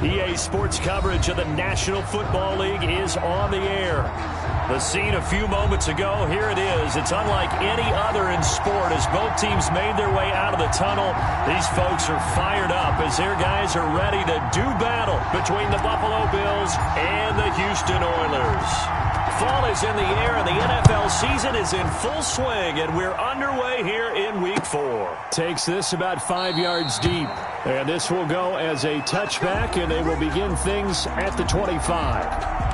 EA Sports coverage of the National Football League is on the air. The scene a few moments ago, here it is. It's unlike any other in sport as both teams made their way out of the tunnel. These folks are fired up as their guys are ready to do battle between the Buffalo Bills and the Houston Oilers. Fall is in the air and the NFL season is in full swing, and we're underway here in Week 4. Takes this about 5 yards deep, and this will go as a touchback, and they will begin things at the 25.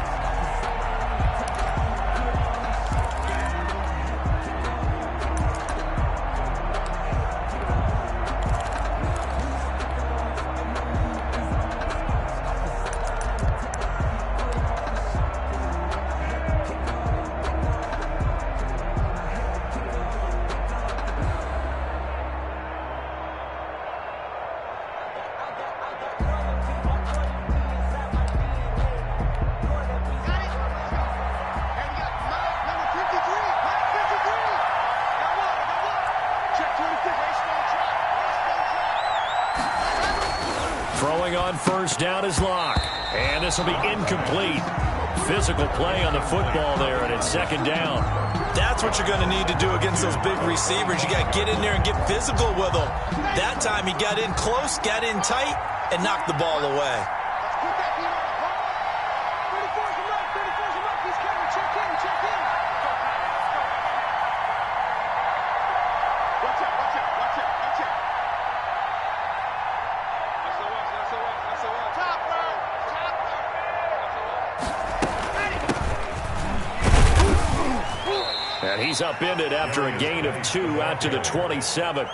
Throwing on first down is Locke. And this will be incomplete. Physical play on the football there, and it's second down. That's what you're going to need to do against those big receivers. You got to get in there and get physical with them. That time he got in close, got in tight, and knocked the ball away. And he's upended after a gain of 2 out to the 27.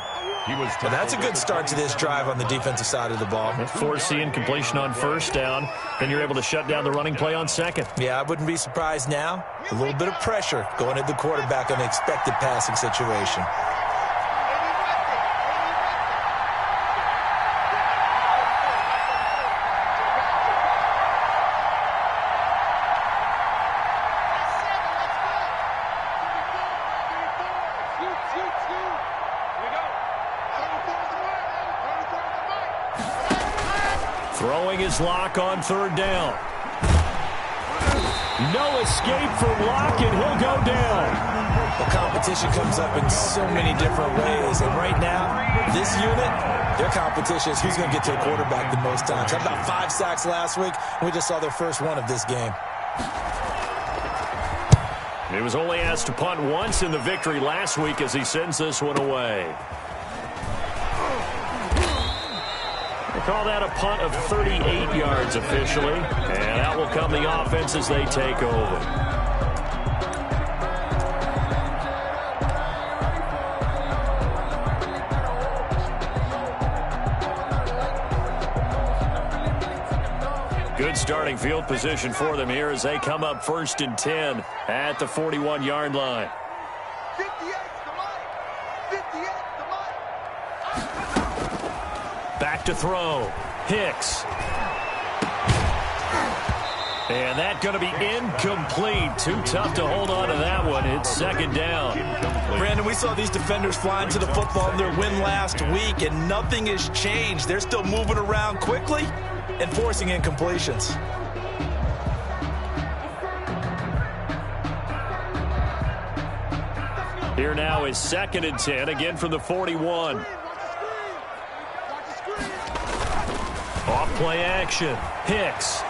Well, that's a good start to this drive on the defensive side of the ball. Force the incompletion on first down. Then you're able to shut down the running play on second. Yeah, I wouldn't be surprised now. A little bit of pressure going at the quarterback on an expected passing situation. Throwing his Locke on third down. No escape from Locke, and he'll go down. The competition comes up in so many different ways, and right now, this unit, their competition is who's going to get to the quarterback the most times. Had about 5 sacks last week, and we just saw their first one of this game. He was only asked to punt once in the victory last week as he sends this one away. They call that a punt of 38 yards officially, and out will come the offense as they take over. Good starting field position for them here as they come up 1st and 10 at the 41-yard line. Back to throw. Hicks. And that's going to be incomplete. Too tough to hold on to that one. It's second down. Brandon, we saw these defenders flying to the football in their win last week, and nothing has changed. They're still moving around quickly and forcing incompletions. Here now is 2nd and 10, again from the 41. Off play action. Hicks.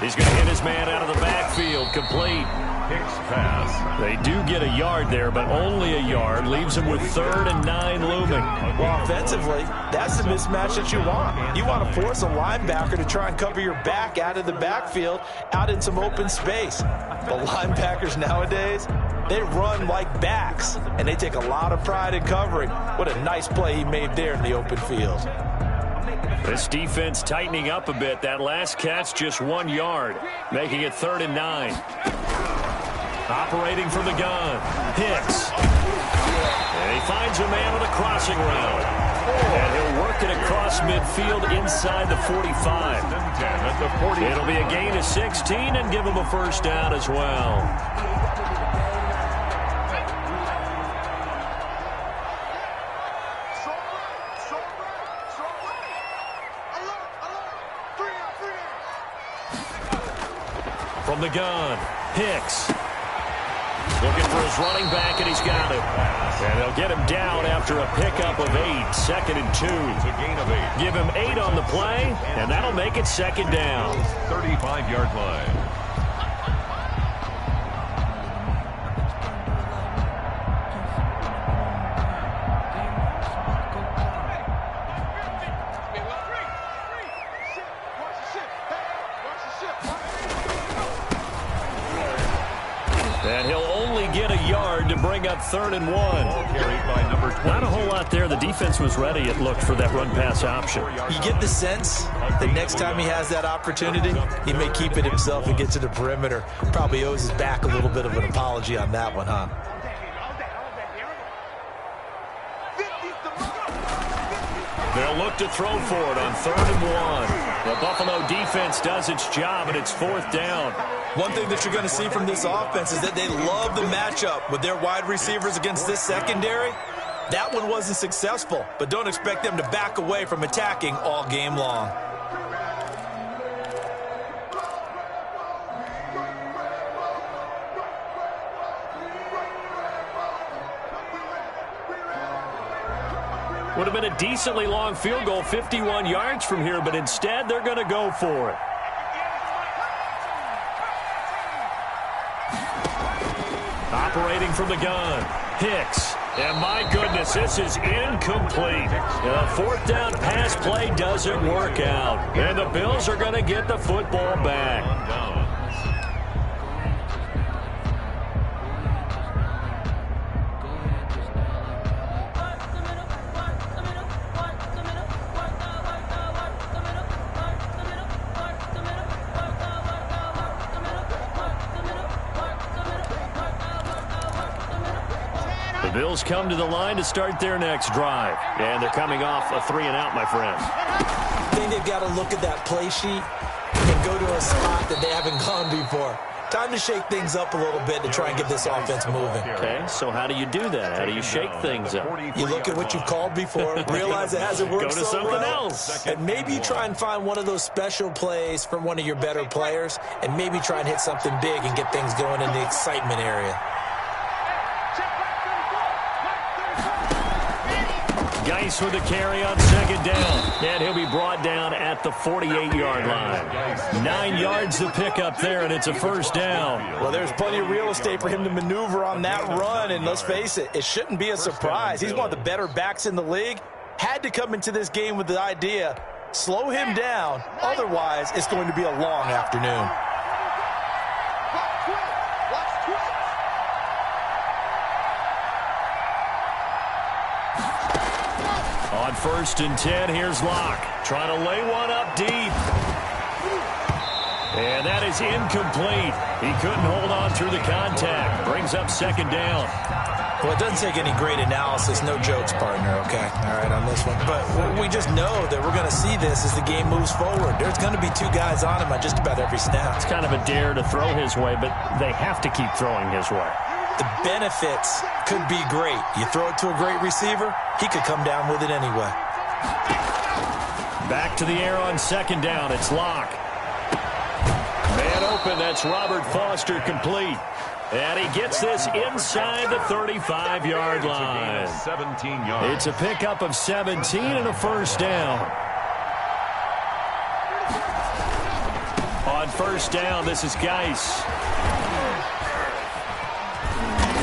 He's going to hit his man out of the backfield. Complete. Hicks pass. They do get a yard there, but only a yard. Leaves him with 3rd and 9 looming. Well, offensively, that's the mismatch that you want. You want to force a linebacker to try and cover your back out of the backfield, out in some open space. But linebackers nowadays, they run like backs, and they take a lot of pride in covering. What a nice play he made there in the open field. This defense tightening up a bit. That last catch just 1 yard, making it 3rd and 9. Operating from the gun, Hicks. And he finds a man on a crossing route. And he'll work it across midfield inside the 45. It'll be a gain of 16 and give him a first down as well. From the gun, Hicks. Looking for his running back, and he's got it. And they'll get him down after a pickup of 8, 2nd and 2. It's a gain of 8. Give him 8 on the play, and that'll make it 2nd down. 35-yard line. And he'll only get a yard to bring up 3rd and 1. Carried by number 20. Not a whole lot there. The defense was ready, it looked, for that run-pass option. You get the sense that next time he has that opportunity, he may keep it himself and get to the perimeter. Probably owes his back a little bit of an apology on that one, huh? They'll look to throw for it on 3rd and 1. The Buffalo defense does its job, and it's 4th down. One thing that you're going to see from this offense is that they love the matchup with their wide receivers against this secondary. That one wasn't successful, but don't expect them to back away from attacking all game long. Would have been a decently long field goal, 51 yards from here, but instead they're going to go for it. Operating from the gun, Hicks. And my goodness, this is incomplete. The 4th down pass play doesn't work out. And the Bills are going to get the football back. The Bills come to the line to start their next drive. And they're coming off a 3-and-out, my friend. I think they've got to look at that play sheet and go to a spot that they haven't gone before. Time to shake things up a little bit to try and get this offense moving. Okay, so how do you do that? How do you shake things up? You look at what you've called before, realize it hasn't worked Go to so something well, else. and maybe you try and find one of those special plays from one of your better players, and maybe try and hit something big and get things going in the excitement area. Geis with a carry on 2nd down. And he'll be brought down at the 48-yard line. 9 yards to pick up there, and it's a 1st down. Well, there's plenty of real estate for him to maneuver on that run, and let's face it, it shouldn't be a surprise. He's one of the better backs in the league. Had to come into this game with the idea, slow him down, otherwise it's going to be a long afternoon. On 1st and 10, here's Locke. Trying to lay one up deep. And that is incomplete. He couldn't hold on through the contact. Brings up 2nd down. Well, it doesn't take any great analysis. No jokes, partner, okay? All right, on this one. But we just know that we're going to see this as the game moves forward. There's going to be 2 guys on him on just about every snap. It's kind of a dare to throw his way, but they have to keep throwing his way. The benefits could be great. You throw it to a great receiver, he could come down with it anyway. Back to the air on 2nd down. It's Locke. Man open. That's Robert Foster, complete. And he gets this inside the 35-yard line. 17 yards. It's a pickup of 17 and a 1st down. On 1st down, this is Geis.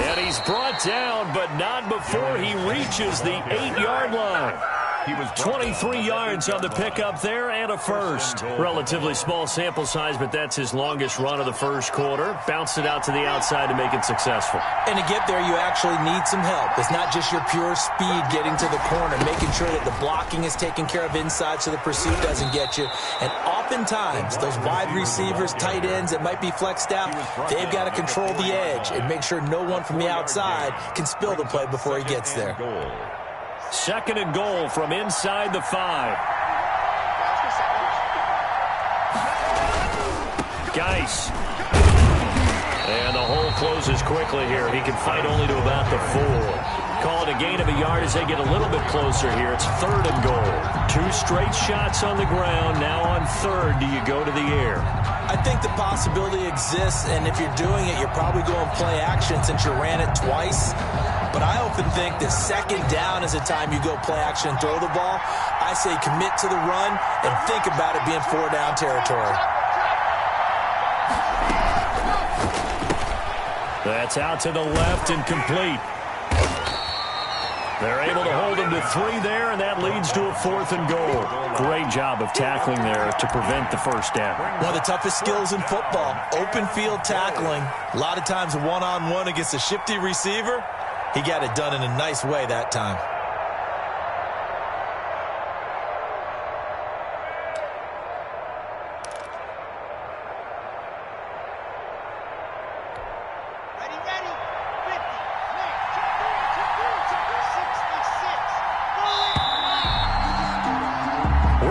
And he's brought down, but not before he reaches the 8-yard line. He was 23 yards on the pickup there and a 1st. Relatively small sample size, but that's his longest run of the 1st quarter. Bounced it out to the outside to make it successful. And to get there, you actually need some help. It's not just your pure speed getting to the corner, making sure that the blocking is taken care of inside so the pursuit doesn't get you. And oftentimes, those wide receivers, tight ends that might be flexed out, they've got to control the edge and make sure no one from the outside can spill the play before he gets there. 2nd and goal from inside the 5. Geis. And the hole closes quickly here. He can fight only to about the 4. Call it a gain of a yard as they get a little bit closer here. It's 3rd and goal. 2 straight shots on the ground. Now on 3rd, do you go to the air? I think the possibility exists, and if you're doing it, you're probably going play action since you ran it twice. But I often think that second down is the time you go play action and throw the ball. I say commit to the run and think about it being 4-down territory. That's out to the left and complete. They're able to hold him to 3 there, and that leads to a 4th and goal. Great job of tackling there to prevent the first down. One of the toughest skills in football, open field tackling. A lot of times one-on-one against a shifty receiver. He got it done in a nice way that time.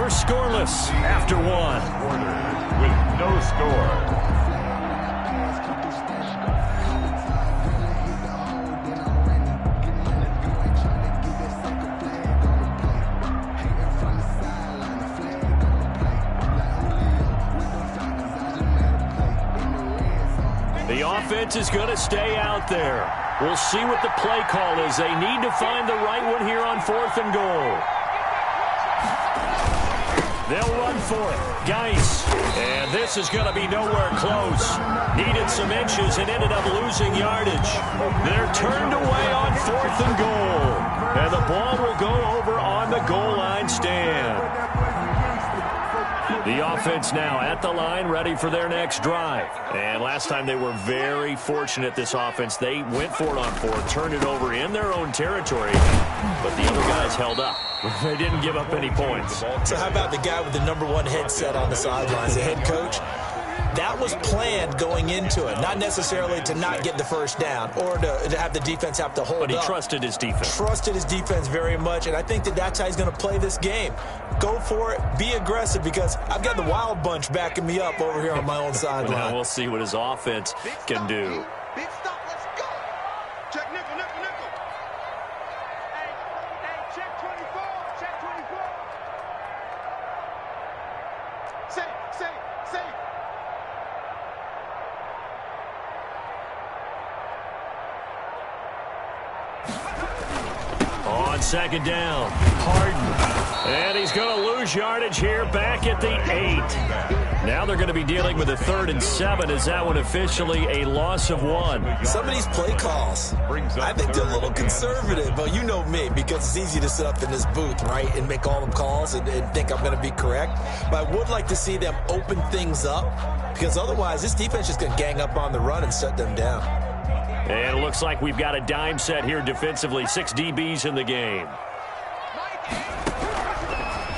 Scoreless after 1. With no score. The offense is going to stay out there. We'll see what the play call is. They need to find the right one here on 4th and goal. They'll run for it. Geis. And this is going to be nowhere close. Needed some inches and ended up losing yardage. They're turned away on 4th and goal. And the ball will go over on the goal line stand. The offense now at the line, ready for their next drive. And last time they were very fortunate, this offense. They went for it on 4th, turned it over in their own territory, but the other guys held up. They didn't give up any points. So how about the guy with the #1 headset on the sidelines, the head coach? That was planned going into it, not necessarily to not get the first down or to have the defense have to hold up. But he trusted his defense. Trusted his defense very much, and I think that that's how he's going to play this game. Go for it, be aggressive, because I've got the wild bunch backing me up over here on my own sideline. Now we'll see what his offense can do. Big stop, let's go. Check nickel, nickel, nickel. Hey, check 24, check 24. Say. On second down, Harden. And he's going to lose yardage here back at the 8. Now they're going to be dealing with a 3rd and 7. Is that one officially a loss of 1? Some of these play calls, I think they're a little conservative, but you know me, because it's easy to sit up in this booth, right, and make all them calls and think I'm going to be correct. But I would like to see them open things up, because otherwise this defense is going to gang up on the run and shut them down. And it looks like we've got a dime set here defensively. 6 DBs in the game.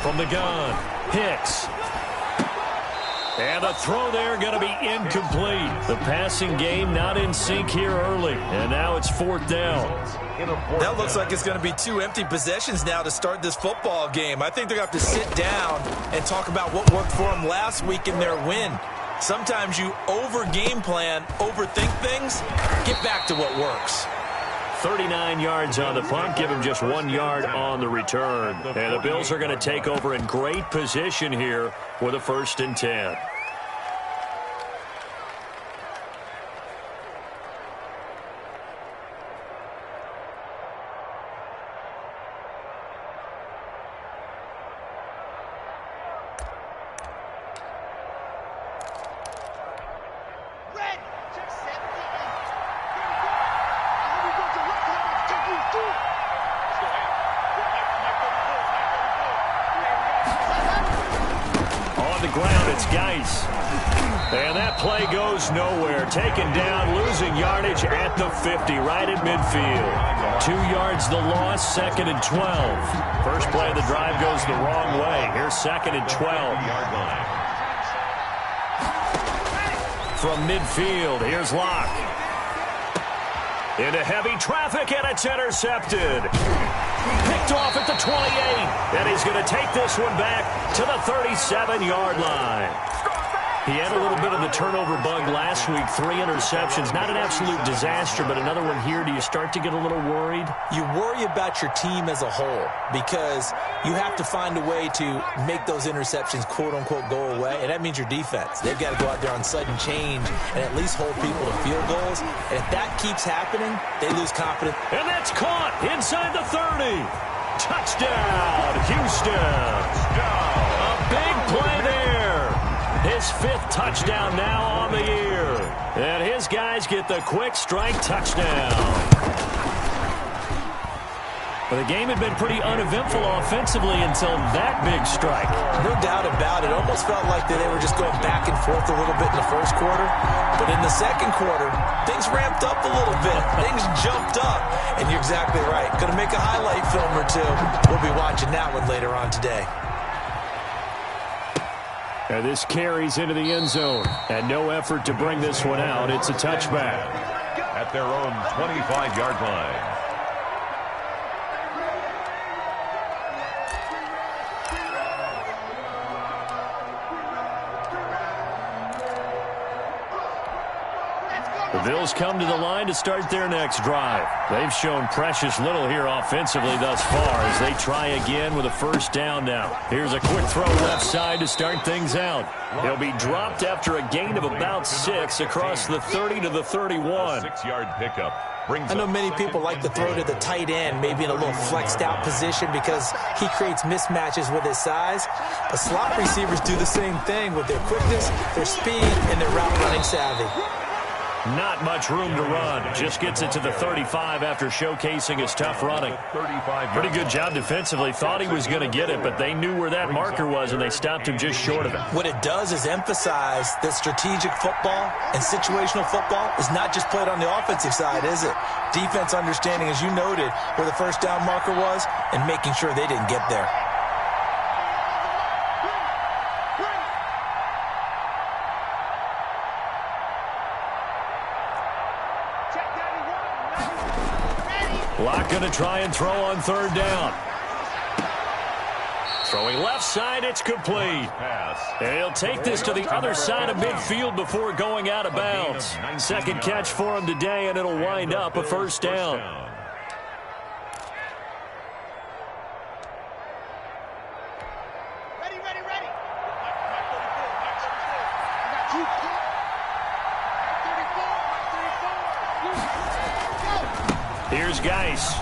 From the gun, Hicks. And the throw there going to be incomplete. The passing game not in sync here early. And now it's 4th down. That looks like it's going to be 2 empty possessions now to start this football game. I think they're going to have to sit down and talk about what worked for them last week in their win. Sometimes you over-game plan, overthink things, get back to what works. 39 yards on the punt, give him just 1 yard on the return. And the Bills are going to take over in great position here with a 1st and 10. And that play goes nowhere. Taken down, losing yardage at the 50, right at midfield. 2 yards the loss, 2nd and 12. First play of the drive goes the wrong way. Here's 2nd and 12. From midfield, here's Locke. Into heavy traffic, and it's intercepted. Picked off at the 28. And he's going to take this one back to the 37-yard line. He had a little bit of the turnover bug last week, 3 interceptions. Not an absolute disaster, but another one here. Do you start to get a little worried? You worry about your team as a whole because you have to find a way to make those interceptions, quote-unquote, go away, and that means your defense. They've got to go out there on sudden change and at least hold people to field goals, and if that keeps happening, they lose confidence. And that's caught inside the 30. Touchdown, Houston. A big play there. His 5th touchdown now on the year. And his guys get the quick strike touchdown. Well, the game had been pretty uneventful offensively until that big strike. No doubt about it. It almost felt like they were just going back and forth a little bit in the first quarter. But in the second quarter, things ramped up a little bit. Things jumped up. And you're exactly right. Going to make a highlight film or two. We'll be watching that one later on today. And this carries into the end zone. And no effort to bring this one out. It's a touchback. At their own 25-yard line. The Bills come to the line to start their next drive. They've shown precious little here offensively thus far as they try again with a first down now. Here's a quick throw left side to start things out. He'll be dropped after a gain of about 6 across the 30 to the 31. 6-yard pickup. I know many people like to throw to the tight end, maybe in a little flexed out position because he creates mismatches with his size. But slot receivers do the same thing with their quickness, their speed, and their route running savvy. Not much room to run. Just gets it to the 35 after showcasing his tough running. Pretty good job defensively. Thought he was going to get it, but they knew where that marker was, and they stopped him just short of it. What it does is emphasize that strategic football and situational football is not just played on the offensive side, is it? Defense understanding, as you noted, where the first down marker was and making sure they didn't get there. Locke going to try and throw on third down. Throwing left side, it's complete. And he'll take this to the other side of midfield before going out of bounds. Second catch for him today, and it'll wind up a first down. Here's Geis.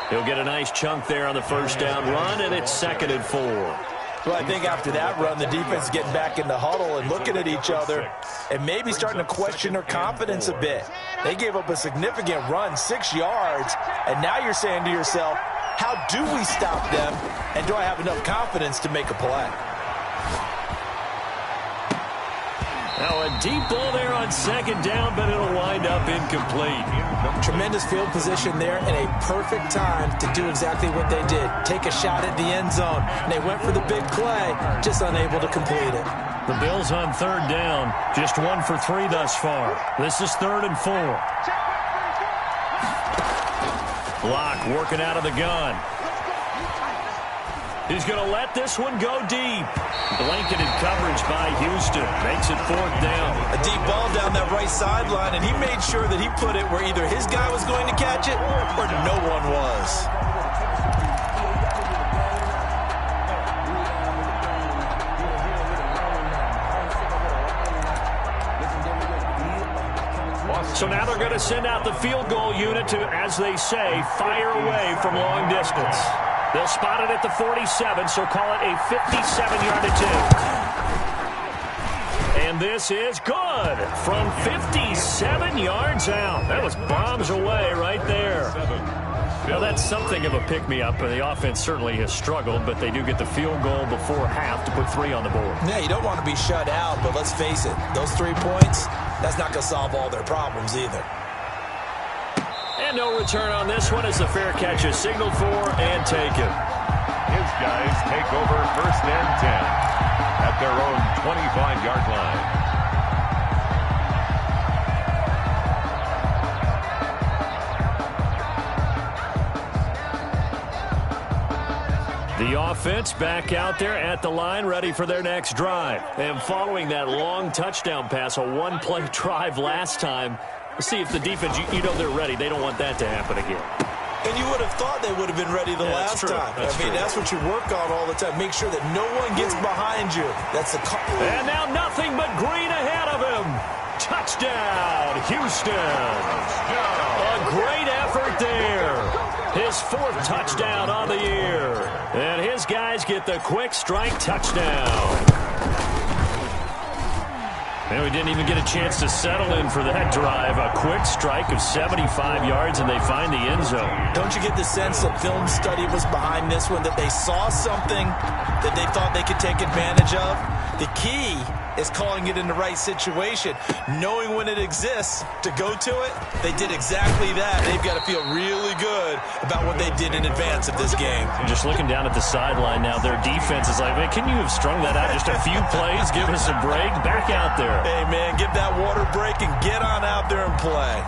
He'll get a nice chunk there on the first down run, and it's 2nd and 4. Well, I think after that run, the defense is getting back in the huddle and looking at each other and maybe starting to question their confidence a bit. They gave up a significant run, 6 yards, and now you're saying to yourself, how do we stop them, and do I have enough confidence to make a play? Now a deep ball there on second down, but it'll wind up incomplete. Tremendous field position there and a perfect time to do exactly what they did. Take a shot at the end zone. And they went for the big play, just unable to complete it. The Bills on third down, just 1 for 3 thus far. This is 3rd and 4. Locke working out of the gun. He's going to let this one go deep. Blanketed coverage by Houston. Makes it 4th down. A deep ball down that right sideline, and he made sure that he put it where either his guy was going to catch it or no one was. So now they're going to send out the field goal unit to, as they say, fire away from long distance. They'll spot it at the 47, so call it a 57-yard attempt. And this is good from 57 yards out. That was bombs away right there. Well, that's something of a pick-me-up. The offense certainly has struggled, but they do get the field goal before half to put 3 on the board. Yeah, you don't want to be shut out, but let's face it, those 3 points, that's not going to solve all their problems either. And no return on this one as the fair catch is signaled for and taken. His guys take over 1st and 10 at their own 25-yard line. The offense back out there at the line, ready for their next drive. And following that long touchdown pass, a one-play drive last time, let's see if the defense, you know they're ready. They don't want that to happen again. And you would have thought they would have been ready the last time. That's what you work on all the time. Make sure that no one gets behind you. That's the call. And now nothing but green ahead of him. Touchdown, Houston. A great effort there. His 4th touchdown on the year. And his guys get the quick strike touchdown. And we didn't even get a chance to settle in for that drive. A quick strike of 75 yards, and they find the end zone. Don't you get the sense that film study was behind this one, that they saw something that they thought they could take advantage of? The key is calling it in the right situation, knowing when it exists to go to it. They did exactly that. They've got to feel really good about what they did in advance of this game. Just looking down at the sideline now, their defense is like, man, can you have strung that out just a few plays? Give us a break. Back out there. Hey, man, give that water break and get on out there and play.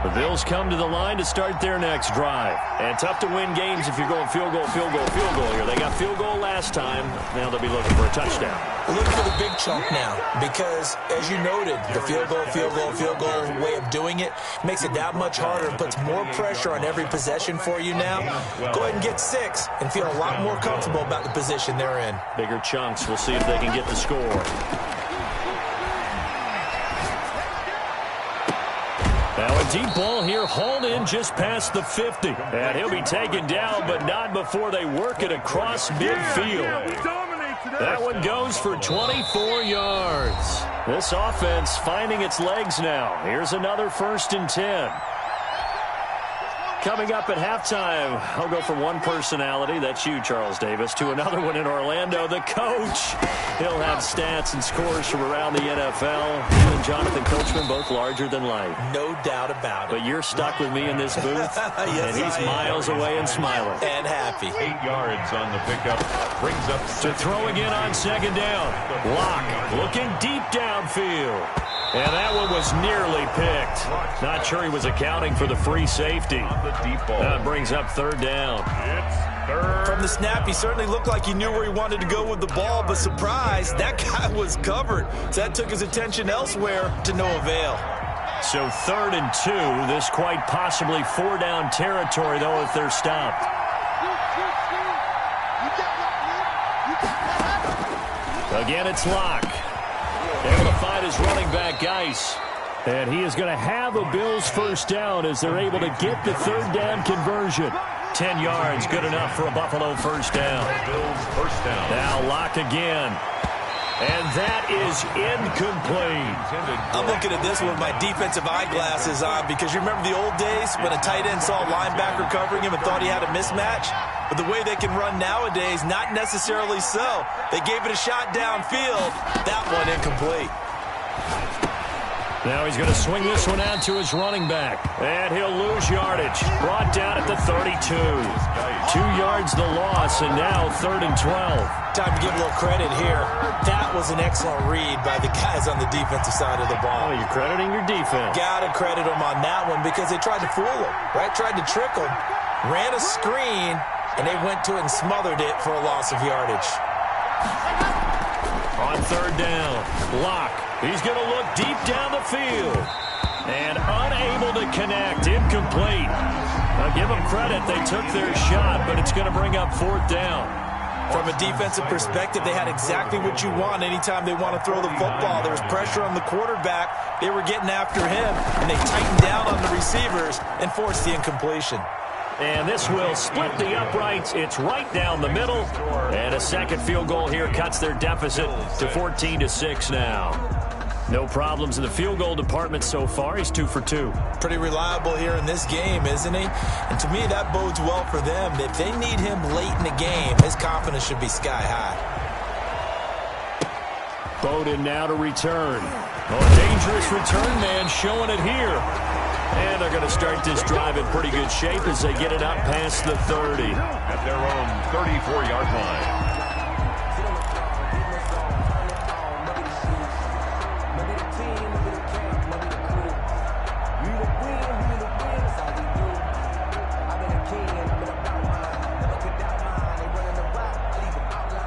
The Bills come to the line to start their next drive. And tough to win games if you're going field goal, field goal, field goal here. They got field goal last time. Now they'll be looking for a touchdown. Looking for the big chunk now because, as you noted, the field goal, field goal way of doing it makes it that much harder and puts more pressure on every possession for you now. Go ahead and get 6 and feel a lot more comfortable about the position they're in. Bigger chunks. We'll see if they can get the score. Now a deep ball here, hauled in just past the 50. And he'll be taken down, but not before they work it across midfield. That one goes for 24 yards. This offense finding its legs now. Here's another 1st and 10. Coming up at halftime, I'll go from one personality, that's you, Charles Davis, to another one in Orlando, the coach. He'll have stats and scores from around the NFL. You and Jonathan Coachman, both larger than life. No doubt about it. But you're stuck with me in this booth, yes, and he's miles away and smiling. And happy. 8 yards on the pickup. Brings up to throw again on 2nd down. Locke looking deep downfield. And that one was nearly picked. Not sure he was accounting for the free safety. That brings up 3rd down. From the snap, he certainly looked like he knew where he wanted to go with the ball, but surprise, that guy was covered. So that took his attention elsewhere to no avail. So 3rd and 2. This quite possibly 4-down territory, though, if they're stopped. Again, it's Locke. Able to find his running back, Geis. And he is going to have a Bills 1st down as they're able to get the 3rd down conversion. 10 yards, good enough for a Buffalo 1st down. Bills 1st down. Now Locke again. And that is incomplete. I'm looking at this with my defensive eyeglasses on because you remember the old days when a tight end saw a linebacker covering him and thought he had a mismatch? But the way they can run nowadays, not necessarily so. They gave it a shot downfield. That one incomplete. Now he's going to swing this one out to his running back. And he'll lose yardage. Brought down at the 32. 2 yards the loss, and now 3rd and 12. Time to give a little credit here. That was an excellent read by the guys on the defensive side of the ball. Oh, you're crediting your defense. Got to credit them on that one because they tried to fool him, right? Tried to trick him. Ran a screen, and they went to it and smothered it for a loss of yardage. On 3rd down, Locke. He's going to look deep down the field. And unable to connect. Incomplete. Now give them credit. They took their shot, but it's going to bring up 4th down. From a defensive perspective, they had exactly what you want anytime they want to throw the football. There was pressure on the quarterback. They were getting after him, and they tightened down on the receivers and forced the incompletion. And this will split the uprights. It's right down the middle. And a 2nd field goal here cuts their deficit to 14-6 now. No problems in the field goal department so far. He's 2 for 2. Pretty reliable here in this game, isn't he? And to me, that bodes well for them. If they need him late in the game, his confidence should be sky high. Bowden now to return. Oh, a dangerous return man showing it here. And they're going to start this drive in pretty good shape as they get it up past the 30. At their own 34-yard line.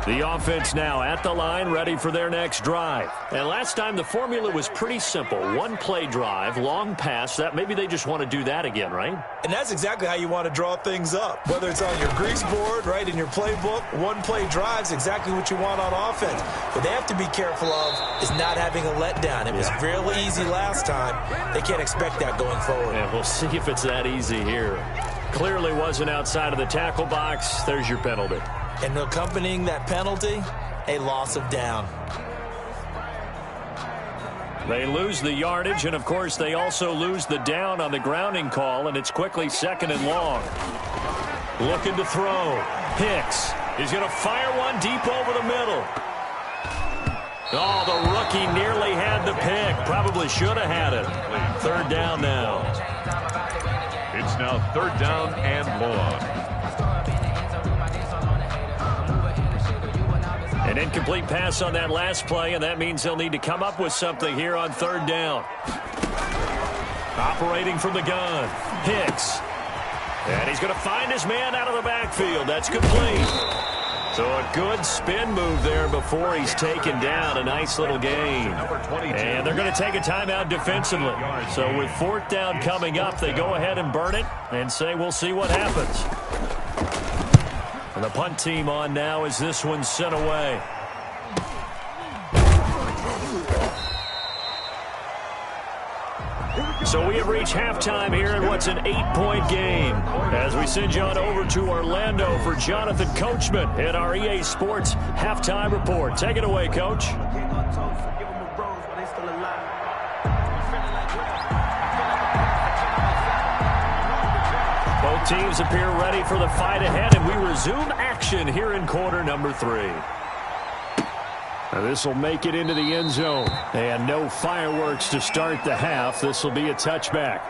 The offense now at the line, ready for their next drive. And last time the formula was pretty simple. One play drive, long pass. That maybe they just want to do that again, right? And that's exactly how you want to draw things up. Whether it's on your grease board, right, in your playbook, one play drive's exactly what you want on offense. What they have to be careful of is not having a letdown. It was really easy last time. They can't expect that going forward. And we'll see if it's that easy here. Clearly wasn't outside of the tackle box. There's your penalty. And accompanying that penalty, a loss of down. They lose the yardage, and, of course, they also lose the down on the grounding call, and it's quickly second and long. Looking to throw. Hicks is going to fire one deep over the middle. Oh, the rookie nearly had the pick. Probably should have had it. Third down now. It's now third down and long. An incomplete pass on that last play, and that means they'll need to come up with something here on third down. Operating from the gun, Hicks. And he's going to find his man out of the backfield. That's complete. So a good spin move there before he's taken down. A nice little gain. And they're going to take a timeout defensively. So with fourth down coming up, they go ahead and burn it and say we'll see what happens. And the punt team on now as this one's sent away. So we have reached halftime here in what's an 8-point game. As we send you on over to Orlando for Jonathan Coachman at our EA Sports Halftime Report. Take it away, Coach. Both teams appear ready for the fight ahead, and we resume action here in quarter number 3. Now this will make it into the end zone. And no fireworks to start the half. This will be a touchback.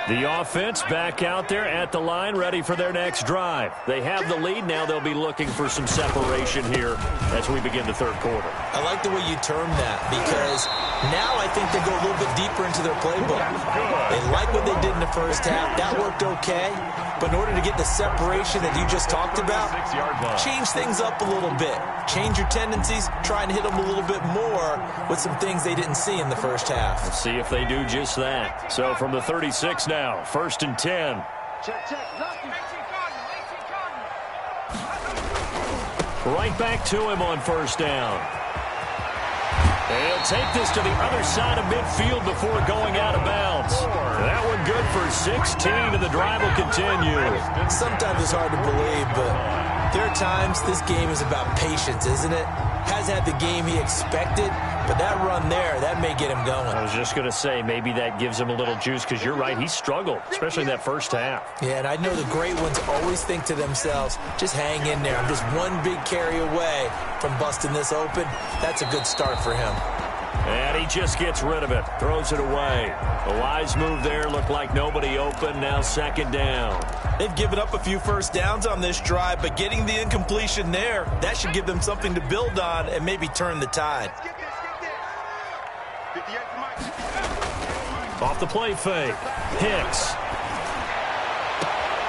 The offense back out there at the line, ready for their next drive. They have the lead. Now they'll be looking for some separation here as we begin the third quarter. I like the way you termed that, because now I think they go a little bit deeper into their playbook. They like what they did in the first half. That worked okay. But in order to get the separation that you just talked about, change things up a little bit. Change your tendencies. Try and hit them a little bit more with some things they didn't see in the first half. Let's see if they do just that. So from the 36 now, first and 10. Right back to him on first down. And he'll take this to the other side of midfield before going out of bounds. That one good for 16, and the drive will continue. Sometimes it's hard to believe, but there are times this game is about patience, isn't it? Has had the game he expected, but that run there, that may get him going. I was just going to say, maybe that gives him a little juice, because you're right, he struggled, especially in that first half. Yeah, and I know the great ones always think to themselves, just hang in there. I'm just one big carry away from busting this open. That's a good start for him. And he just gets rid of it, throws it away. A wise move there, looked like nobody open, now second down. They've given up a few first downs on this drive, but getting the incompletion there, that should give them something to build on and maybe turn the tide. Off the play fake, Hicks.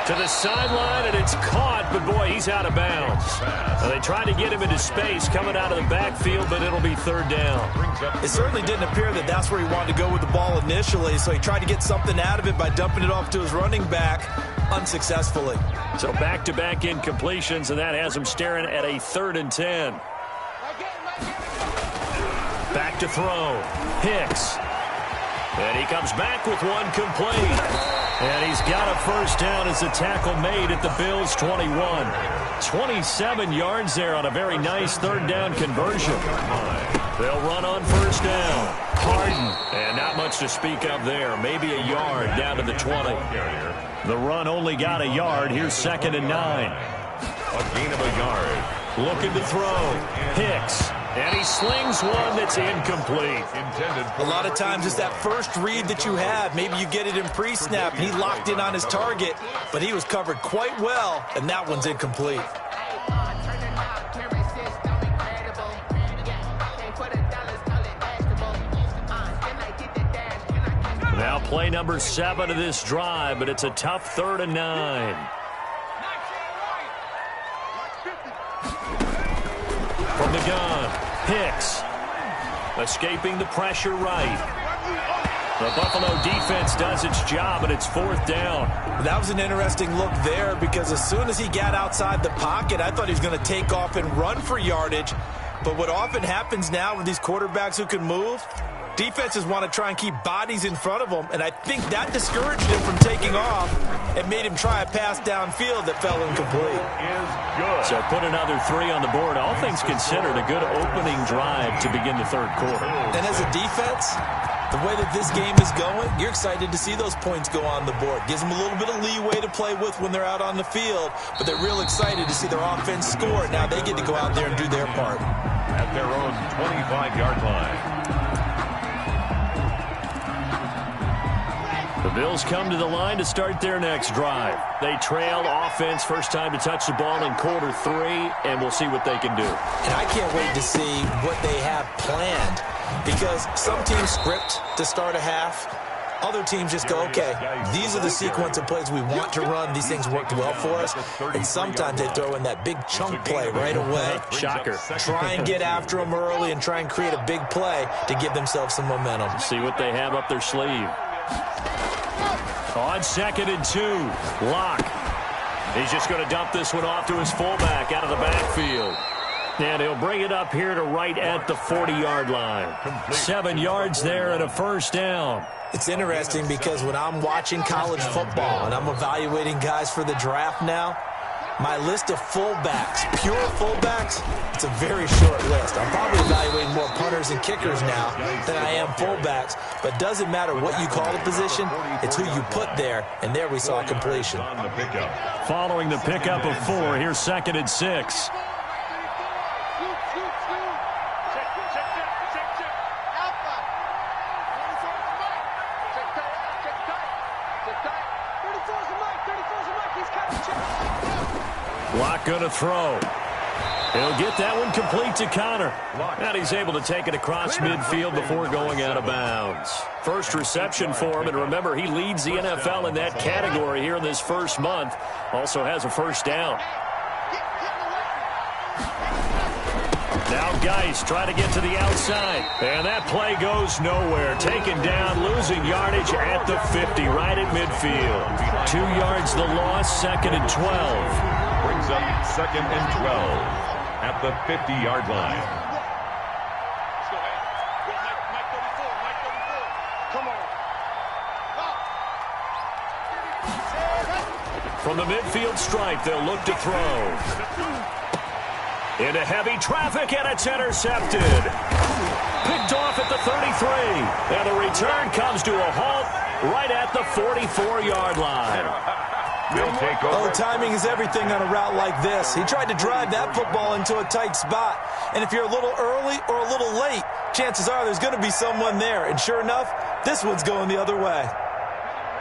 To the sideline, and it's caught, but boy, he's out of bounds. Now, they tried to get him into space coming out of the backfield, but it'll be third down. It certainly didn't appear that that's where he wanted to go with the ball initially, so he tried to get something out of it by dumping it off to his running back unsuccessfully. So back-to-back incompletions, and that has him staring at a 3rd and 10. Back to throw, Hicks. And he comes back with one complete. And he's got a first down as the tackle made at the Bills' 21. 27 yards there on a very nice third down conversion. They'll run on first down. Harden. And not much to speak of there. Maybe a yard down to the 20. The run only got a yard. Here's 2nd and 9. A gain of a yard. Looking to throw. Hicks. And he slings one that's incomplete. A lot of times it's that first read that you have. Maybe you get it in pre-snap, and he locked in on his target, but he was covered quite well, and that one's incomplete. Now play number 7 of this drive, but it's a tough 3rd and 9. From the gun, Hicks. Escaping the pressure right. The Buffalo defense does its job, and it's 4th down. That was an interesting look there because as soon as he got outside the pocket, I thought he was going to take off and run for yardage. But what often happens now with these quarterbacks who can move, defenses want to try and keep bodies in front of them, and I think that discouraged him from taking off and made him try a pass downfield that fell incomplete. So put another 3 on the board. All things considered, a good opening drive to begin the 3rd quarter. And as a defense, the way that this game is going, you're excited to see those points go on the board. Gives them a little bit of leeway to play with when they're out on the field, but they're real excited to see their offense score. Now they get to go out there and do their part. At their own 25-yard line. The Bills come to the line to start their next drive. They trail offense, first time to touch the ball in quarter 3, and we'll see what they can do. And I can't wait to see what they have planned, because some teams script to start a half. Other teams just go, okay, these are the sequence of plays we want to run. These things worked well for us. And sometimes they throw in that big chunk play right away. Shocker. Try and get after them early and try and create a big play to give themselves some momentum. See what they have up their sleeve. On 2nd and 2, Locke. He's just going to dump this one off to his fullback out of the backfield. And he'll bring it up here to right at the 40-yard line. 7 yards there and a 1st down. It's interesting because when I'm watching college football and I'm evaluating guys for the draft now, my list of fullbacks, pure fullbacks, it's a very short list. I'm probably evaluating more punters and kickers now than I am fullbacks, but it doesn't matter what you call the position, it's who you put there, and there we saw a completion. Following the pickup of 4, here's 2nd and 6. Locke going to throw. He'll get that one complete to Connor. And he's able to take it across midfield before going out of bounds. First reception for him, and remember, he leads the NFL in that category here in this first month. Also has a 1st down. Now Geist trying to get to the outside. And that play goes nowhere. Taken down, losing yardage at the 50, right at midfield. 2 yards the loss, 2nd and 12. Brings up 2nd and 12 at the 50-yard line. From the midfield stripe, they'll look to throw. Into heavy traffic, and it's intercepted. Picked off at the 33. And the return comes to a halt right at the 44-yard line. Oh, timing is everything on a route like this. He tried to drive that football into a tight spot. And if you're a little early or a little late, chances are there's going to be someone there. And sure enough, this one's going the other way.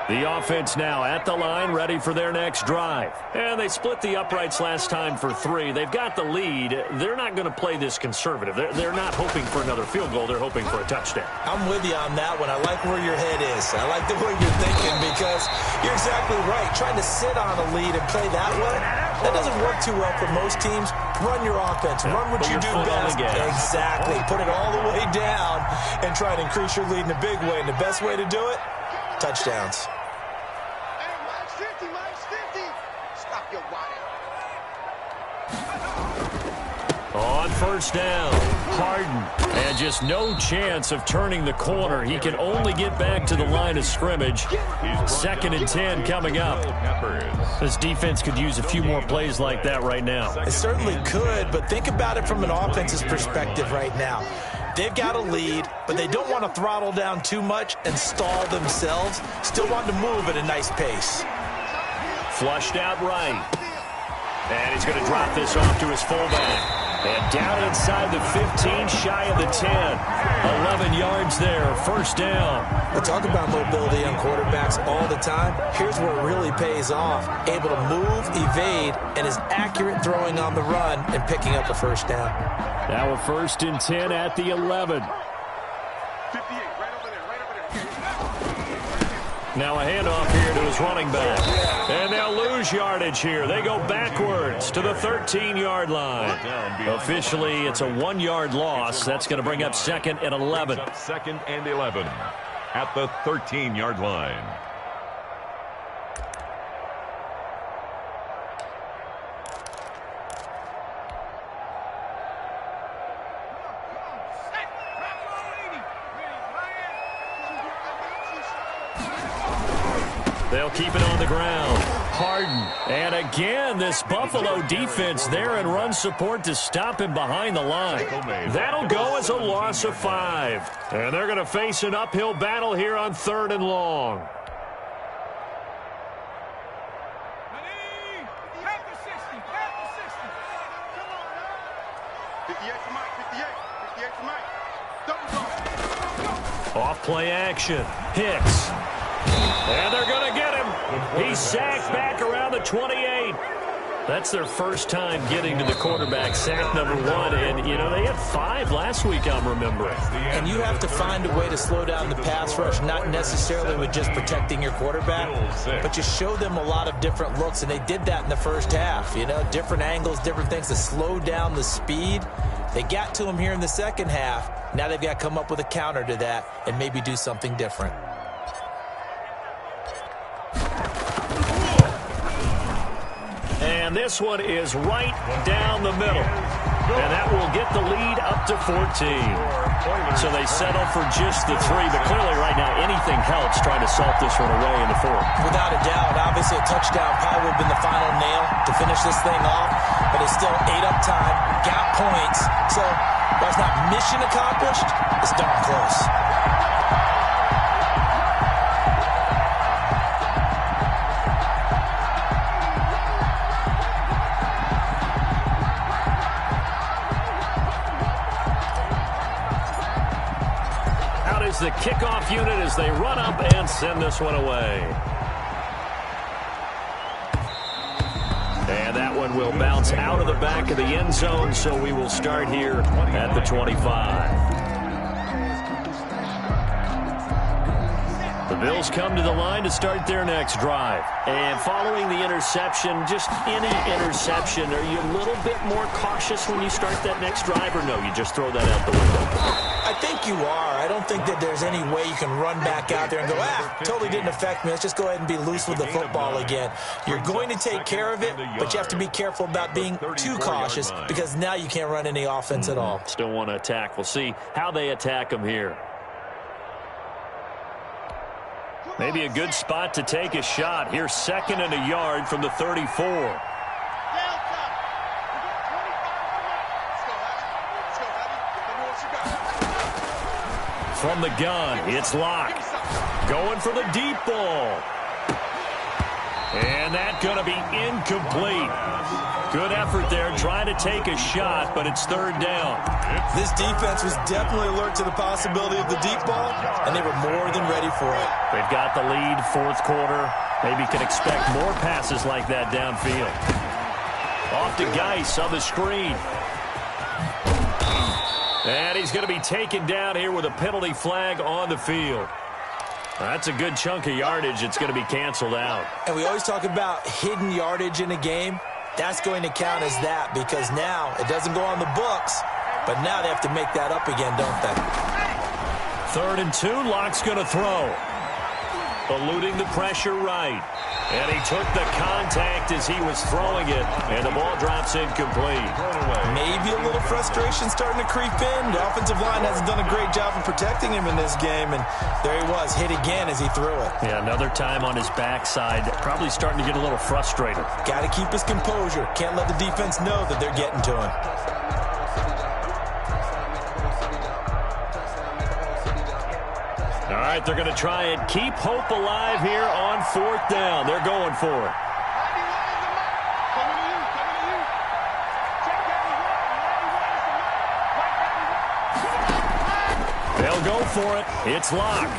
The offense now at the line, ready for their next drive. And they split the uprights last time for 3. They've got the lead. They're not going to play this conservative. They're not hoping for another field goal. They're hoping for a touchdown. I'm with you on that one. I like where your head is. I like the way you're thinking because you're exactly right. Trying to sit on a lead and play that way, that doesn't work too well for most teams. Run your offense. Run what you do best. Exactly. Put it all the way down and try to increase your lead in a big way. And the best way to do it, touchdowns. On 1st down, Harden. And just no chance of turning the corner. He can only get back to the line of scrimmage. 2nd and 10 coming up. This defense could use a few more plays like that right now. It certainly could, but think about it from an offense's perspective right now. They've got a lead, but they don't want to throttle down too much and stall themselves. Still want to move at a nice pace. Flushed out right. And he's going to drop this off to his fullback. And down inside the 15, shy of the 10. 11 yards there, first down. We talk about mobility on quarterbacks all the time. Here's where it really pays off. Able to move, evade, and is accurate throwing on the run and picking up a first down. Now a 1st and 10 at the 11. 58, right over there, right over there. Now a handoff here to his running back. And they'll lose yardage here. They go backwards to the 13-yard line. Officially, it's a 1-yard loss. That's going to bring up 2nd and 11. 2nd and 11 at the 13-yard line. They'll keep it on the ground. Harden. And again, this Buffalo defense there in run support to stop him behind the line. That'll go as a loss of 5. And they're going to face an uphill battle here on 3rd and long. Off play action. Hicks. And they're going to get him. He's sacked back around the 28. That's their first time getting to the quarterback, sack number 1. And, you know, they had 5 last week, I'm remembering. And you have to find a way to slow down the pass rush, not necessarily with just protecting your quarterback, but you show them a lot of different looks, and they did that in the first half. You know, different angles, different things to slow down the speed. They got to him here in the second half. Now they've got to come up with a counter to that and maybe do something different. And this one is right down the middle. And that will get the lead up to 14. So they settle for just the 3. But clearly right now anything helps trying to salt this one away in the 4th. Without a doubt, obviously a touchdown probably would have been the final nail to finish this thing off. But it's still 8 up time, got points. So while it's not mission accomplished, it's darn close. The kickoff unit as they run up and send this one away. And that one will bounce out of the back of the end zone, so we will start here at the 25. The Bills come to the line to start their next drive. And following the interception, just any interception, are you a little bit more cautious when you start that next drive, or no, you just throw that out the window? I think you are. I don't think that there's any way you can run back out there and go, totally didn't affect me. Let's just go ahead and be loose with the football again. You're going to take care of it, but you have to be careful about being too cautious because now you can't run any offense at all. Still want to attack. We'll see how they attack them here. Maybe a good spot to take a shot. Here's 2nd and a yard from the 34. From the gun, it's Locke. Going for the deep ball. And that's going to be incomplete. Good effort there trying to take a shot, but it's 3rd down. This defense was definitely alert to the possibility of the deep ball, and they were more than ready for it. They've got the lead, 4th quarter. Maybe can expect more passes like that downfield. Off to Geis on the screen. And he's going to be taken down here with a penalty flag on the field. That's a good chunk of yardage. It's going to be canceled out. And we always talk about hidden yardage in a game. That's going to count as that because now it doesn't go on the books, but now they have to make that up again, don't they? 3rd and 2, Locke's going to throw. Eluding the pressure right. And he took the contact as he was throwing it, and the ball drops incomplete. Maybe a little frustration starting to creep in. The offensive line hasn't done a great job of protecting him in this game, and there he was, hit again as he threw it. Yeah, another time on his backside, probably starting to get a little frustrated. Got to keep his composure. Can't let the defense know that they're getting to him. All right, they're going to try and keep hope alive here on 4th down. They're going for it. They'll go for it. It's Locke.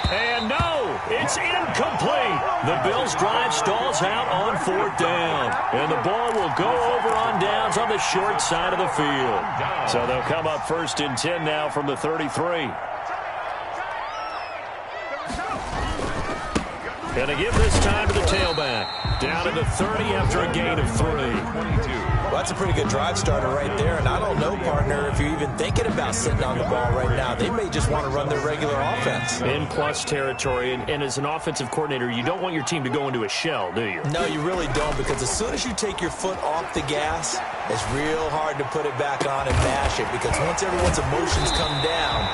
And no, it's incomplete. The Bills' drive stalls out on 4th down. And the ball will go over on downs on the short side of the field. So they'll come up 1st and 10 now from the 33. Going to give this time to the tailback. Down to the 30 after a gain of 3. Well, that's a pretty good drive starter right there. And I don't know, partner, if you're even thinking about sitting on the ball right now. They may just want to run their regular offense. In plus territory. And as an offensive coordinator, you don't want your team to go into a shell, do you? No, you really don't, because as soon as you take your foot off the gas, it's real hard to put it back on and mash it, because once everyone's emotions come down,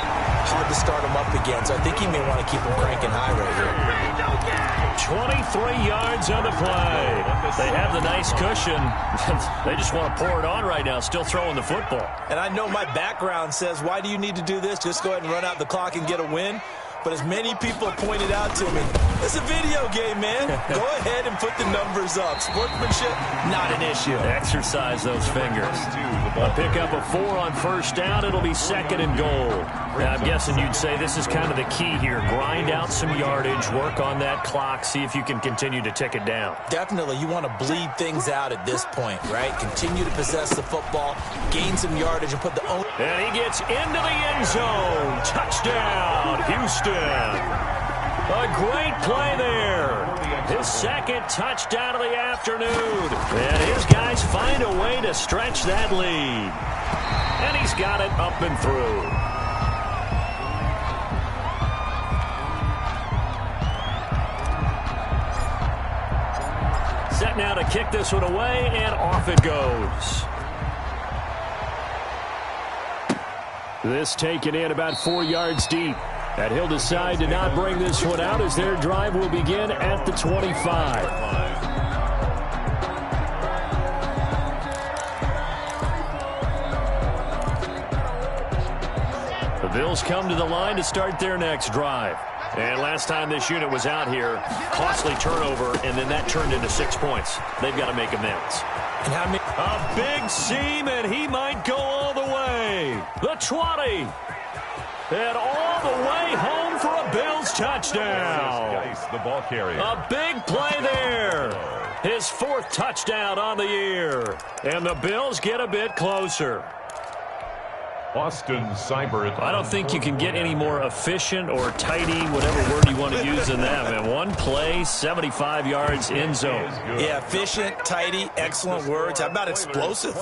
hard to start them up again. So I think you may want to keep them cranking high right here. 23 yards on the play. They have the nice cushion. They just want to pour it on right now, still throwing the football. And I know my background says, why do you need to do this? Just go ahead and run out the clock and get a win. But as many people pointed out to me, it's a video game, man. Go ahead and put the numbers up. Sportsmanship, not an issue. Exercise those fingers. A pickup of 4 on 1st down. It'll be 2nd and goal. Now, I'm guessing you'd say this is kind of the key here. Grind out some yardage, work on that clock, see if you can continue to tick it down. Definitely. You want to bleed things out at this point, right? Continue to possess the football, gain some yardage, and put the own. And he gets into the end zone. Touchdown, Houston. A great play there. His 2nd touchdown of the afternoon. And his guys find a way to stretch that lead. And he's got it up and through. Set now to kick this one away, and off it goes. This taken in about 4 yards deep. And he'll decide to not bring this one out as their drive will begin at the 25. The Bills come to the line to start their next drive. And last time this unit was out here, costly turnover, and then that turned into 6 points. They've got to make amends. And how many? A big seam, and he might go all the way. The 20. And all the way home for a Bills touchdown. The ball carrier. A big play there. His 4th touchdown on the year. And the Bills get a bit closer. Austin Seibert. I don't think you can get any more efficient or tidy, whatever word you want to use in that, man. One play, 75 yards, end zone. Yeah, efficient, tidy, excellent words. How about explosive?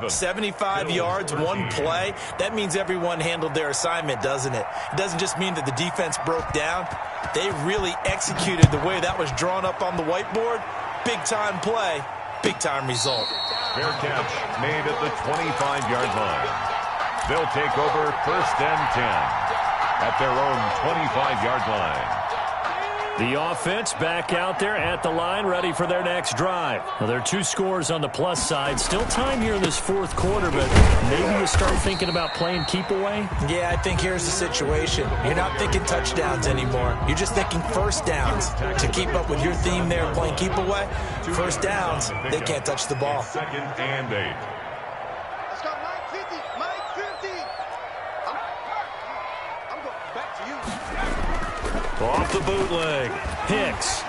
75 yards, one play. That means everyone handled their assignment, doesn't it? It doesn't just mean that the defense broke down. They really executed the way that was drawn up on the whiteboard. Big-time play, big-time result. Fair catch made at the 25-yard line. They'll take over 1st and 10 at their own 25-yard line. The offense back out there at the line, ready for their next drive. Well, there are 2 scores on the plus side. Still time here in this 4th quarter, but maybe you start thinking about playing keep away? Yeah, I think here's the situation. You're not thinking touchdowns anymore. You're just thinking 1st downs. To keep up with your theme there, playing keep away, 1st downs, they can't touch the ball. 2nd and 8. Off the bootleg. Hicks.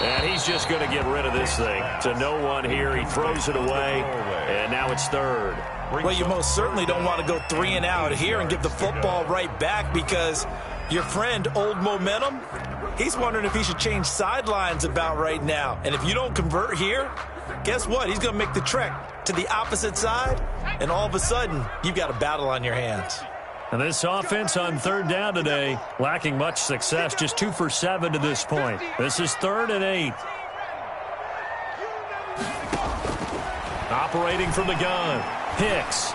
And he's just going to get rid of this thing. To no one here. He throws it away. And now it's 3rd. Well, you most certainly don't want to go 3 and out here and give the football right back, because your friend, Old Momentum, he's wondering if he should change sidelines about right now. And if you don't convert here, guess what? He's going to make the trek to the opposite side, and all of a sudden, you've got a battle on your hands. And this offense on 3rd down today, lacking much success, just 2 for 7 to this point. This is 3rd and 8. Operating from the gun, Hicks.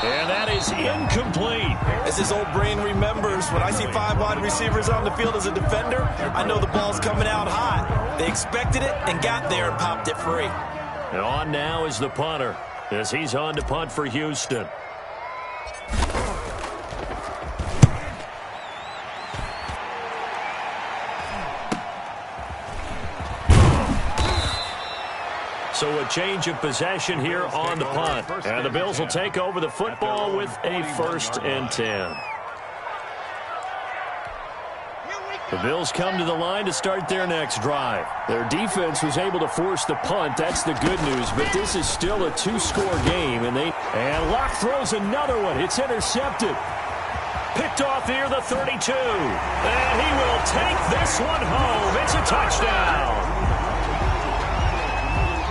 And that is incomplete. As his old brain remembers, when I see 5 wide receivers on the field as a defender, I know the ball's coming out hot. They expected it and got there and popped it free. And on now is the punter, as he's on to punt for Houston. So a change of possession here on the punt. And the Bills will take over the football with a 1st and 10. The Bills come to the line to start their next drive. Their defense was able to force the punt. That's the good news, but this is still a 2-score game. And Locke throws another one. It's intercepted. Picked off near the 32. And he will take this one home. It's a touchdown.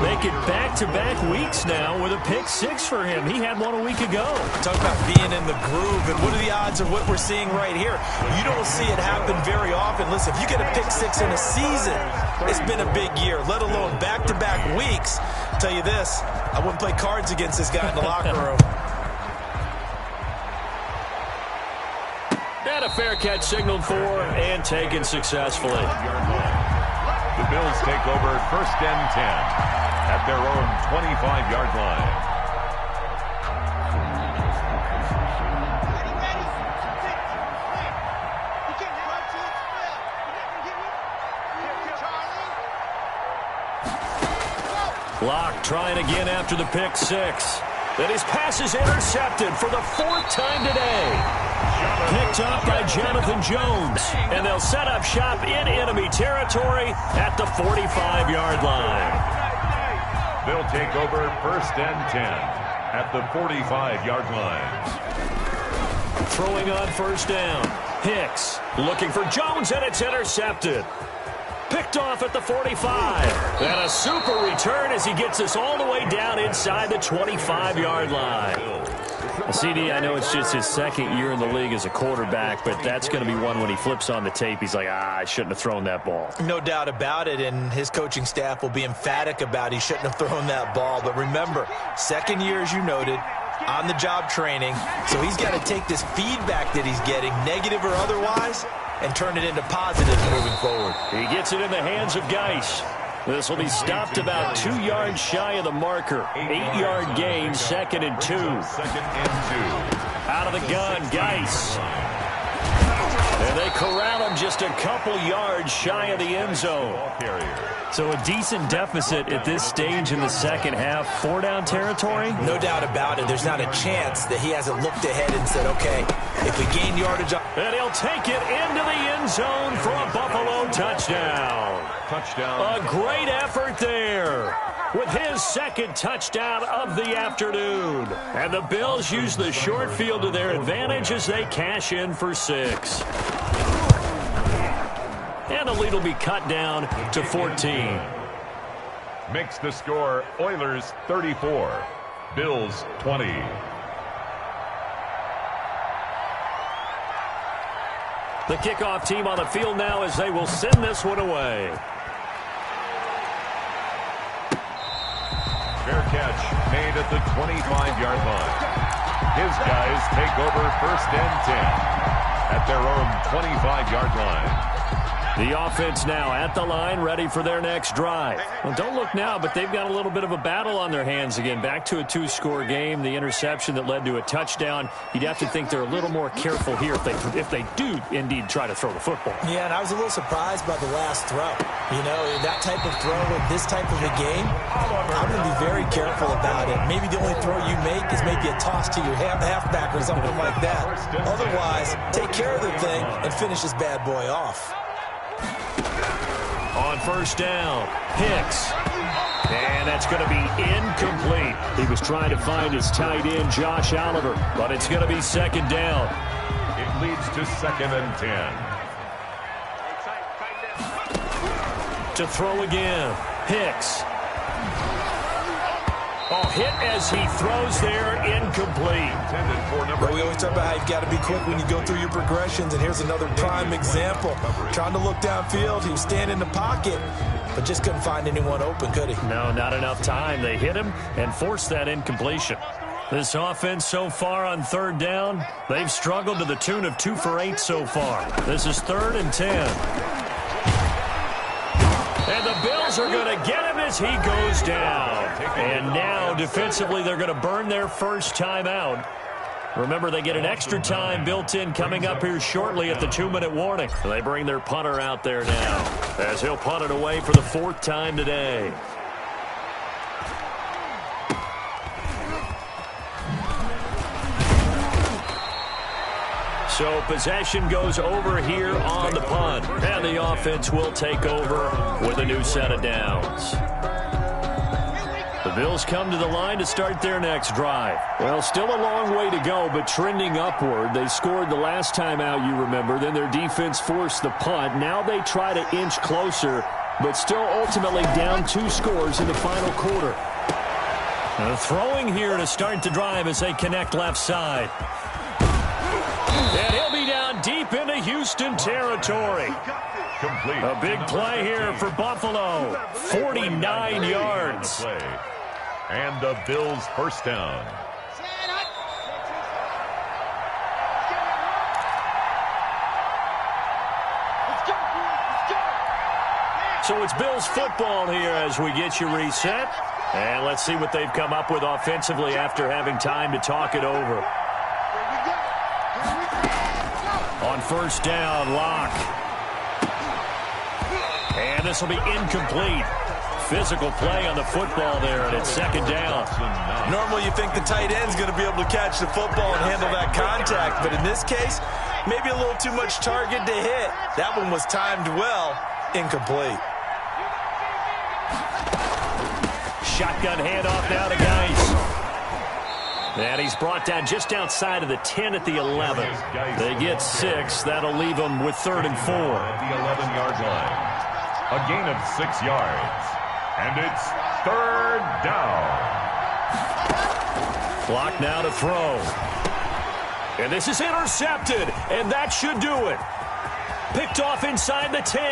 Make it back-to-back weeks now with a pick 6 for him. He had one a week ago. Talk about being in the groove, and what are the odds of what we're seeing right here? You don't see it happen very often. Listen, if you get a pick 6 in a season, it's been a big year, let alone back-to-back weeks. I'll tell you this, I wouldn't play cards against this guy in the locker room. And a fair catch signaled for and taken successfully. The Bills take over 1st and 10 at their own 25-yard line. Locke trying again after the pick 6. Then his pass is intercepted for the 4th time today. Picked up by Jonathan Jones. And they'll set up shop in enemy territory at the 45-yard line. They'll take over 1st and 10 at the 45-yard line. Throwing on 1st down. Hicks looking for Jones, and it's intercepted. Picked off at the 45. And a super return as he gets us all the way down inside the 25-yard line. CD, I know it's just his 2nd year in the league as a quarterback, but that's going to be one when he flips on the tape, he's like, I shouldn't have thrown that ball. No doubt about it, and his coaching staff will be emphatic about he shouldn't have thrown that ball. But remember, 2nd year, as you noted, on-the-job training, so he's got to take this feedback that he's getting, negative or otherwise, and turn it into positives moving forward. He gets it in the hands of Geis. This will be stopped about 2 yards shy of the marker. 8-yard gain, 2nd and 2. 2nd and 2. Out of the gun, Geis. And they corral him just a couple yards shy of the end zone. So a decent deficit at this stage in the 2nd half. 4-down territory? No doubt about it. There's not a chance that he hasn't looked ahead and said, okay, if we gain yardage. And he'll take it into the end zone for a Buffalo touchdown. A great effort there with his 2nd touchdown of the afternoon. And the Bills use the short field to their advantage as they cash in for 6. And the lead will be cut down to 14. Makes the score Oilers 34, Bills 20. The kickoff team on the field now as they will send this one away. Fair catch made at the 25-yard line. His guys take over 1st and 10 at their own 25-yard line. The offense now at the line, ready for their next drive. Well, don't look now, but they've got a little bit of a battle on their hands again. Back to a 2-score game. The interception that led to a touchdown. You'd have to think they're a little more careful here if they do indeed try to throw the football. Yeah, and I was a little surprised by the last throw. You know, that type of throw in this type of a game, I'm going to be very careful about it. Maybe the only throw you make is maybe a toss to your halfback or something like that. Otherwise, take care of the thing and finish this bad boy off. On 1st down, Hicks. And that's going to be incomplete. He was trying to find his tight end, Josh Oliver, but it's going to be 2nd down. It leads to 2nd and 10. To throw again, Hicks. Oh, hit as he throws there, incomplete. But we always talk about how you've got to be quick when you go through your progressions, and here's another prime example. Trying to look downfield, he was standing in the pocket, but just couldn't find anyone open, could he? No, not enough time. They hit him and forced that incompletion. This offense so far on 3rd down, they've struggled to the tune of 2 for 8 so far. This is 3rd and 10. And the Bills are going to get him as he goes down. And now, defensively, they're going to burn their first timeout. Remember, they get an extra time built in coming up here shortly at the 2-minute warning. They bring their punter out there now as he'll punt it away for the 4th time today. So possession goes over here on the punt, and the offense will take over with a new set of downs. The Bills come to the line to start their next drive. Well, still a long way to go, but trending upward. They scored the last time out, you remember. Then their defense forced the punt. Now they try to inch closer, but still ultimately down 2 scores in the final quarter. Throwing here to start the drive as they connect left side. And he'll be down deep into Houston territory. Complete. A big play here for Buffalo. 49 yards. And the Bills first down. So it's Bills football here as we get you reset. And let's see what they've come up with offensively after having time to talk it over. On first down, Locke. And this will be incomplete. Physical play on the football there, and it's second down. Normally you think the tight end's going to be able to catch the football and handle that contact, but in this case, maybe a little too much target to hit. That one was timed well, incomplete. Shotgun handoff now to Geis. And he's brought down just outside of the 10 at the 11. They get 6. That'll leave them with 3rd and 4. At the 11-yard line. A gain of 6 yards. And it's 3rd down. Clock now to throw. And this is intercepted. And that should do it. Picked off inside the 10.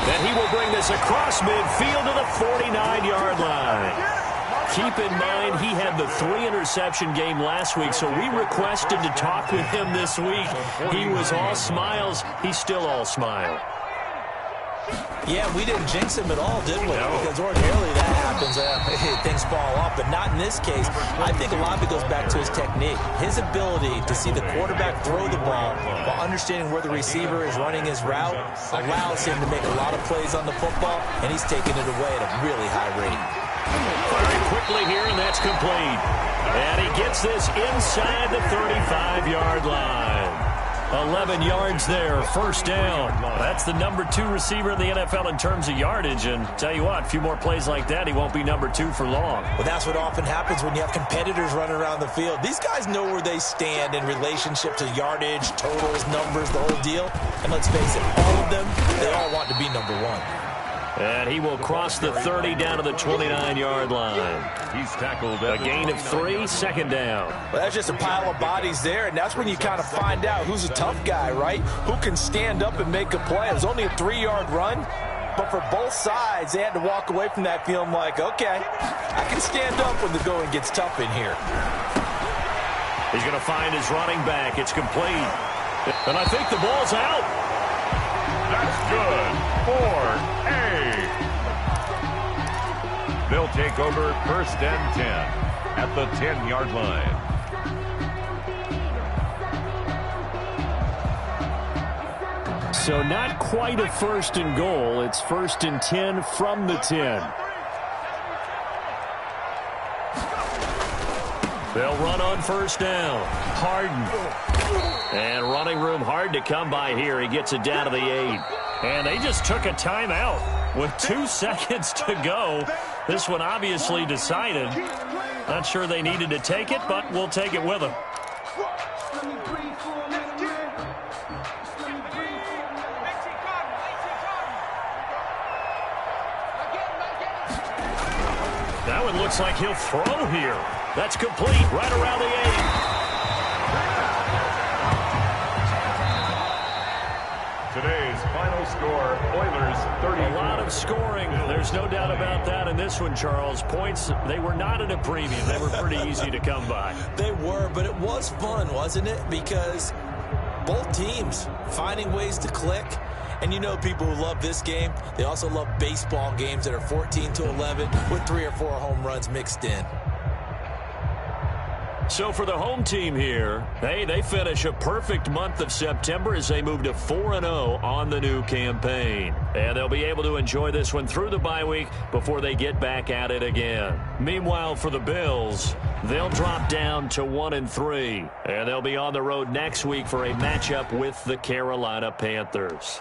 And he will bring this across midfield to the 49-yard line. Keep in mind, he had the 3-interception game last week, so we requested to talk with him this week. He was all smiles. He's still all smile. Yeah, we didn't jinx him at all, did we? No. Because ordinarily that happens. Things fall off, but not in this case. I think a lot of it goes back to his technique. His ability to see the quarterback throw the ball while understanding where the receiver is running his route allows him to make a lot of plays on the football, and he's taking it away at a really high rate. Very quickly here, and that's complete. And he gets this inside the 35-yard line. 11 yards there, first down. That's the number 2 receiver in the NFL in terms of yardage. And tell you what, a few more plays like that, he won't be number 2 for long. Well, that's what often happens when you have competitors running around the field. These guys know where they stand in relationship to yardage, totals, numbers, the whole deal. And let's face it, all of them, they all want to be number 1. And he will cross the 30 down to the 29-yard line. He's tackled a gain of 3, second down. Well, that's just a pile of bodies there, and that's when you kind of find out who's a tough guy, right? Who can stand up and make a play. It was only a 3-yard run, but for both sides, they had to walk away from that feeling like, okay, I can stand up when the going gets tough in here. He's going to find his running back. It's complete. And I think the ball's out. That's good for A. They'll take over first and 10 at the 10-yard line. So not quite a first and goal. It's first and 10 from the 10. They'll run on first down. Harden. And running room hard to come by here. He gets it down to the 8. And they just took a timeout with 2 seconds to go. This one obviously decided. Not sure they needed to take it, but we'll take it with them. That one looks like he'll throw here. That's complete right around the 8. Today's final score, Oilers 30. A lot of scoring. There's no doubt about that in this one, Charles. Points, they were not at a premium. They were pretty easy to come by. They were, but it was fun, wasn't it? Because both teams finding ways to click. And you know people who love this game, they also love baseball games that are 14-11 with 3 or 4 home runs mixed in. So for the home team here, hey, they finish a perfect month of September as they move to 4-0 on the new campaign. And they'll be able to enjoy this one through the bye week before they get back at it again. Meanwhile, for the Bills, They'll drop down to 1-3, and they'll be on the road next week for a matchup with the Carolina Panthers.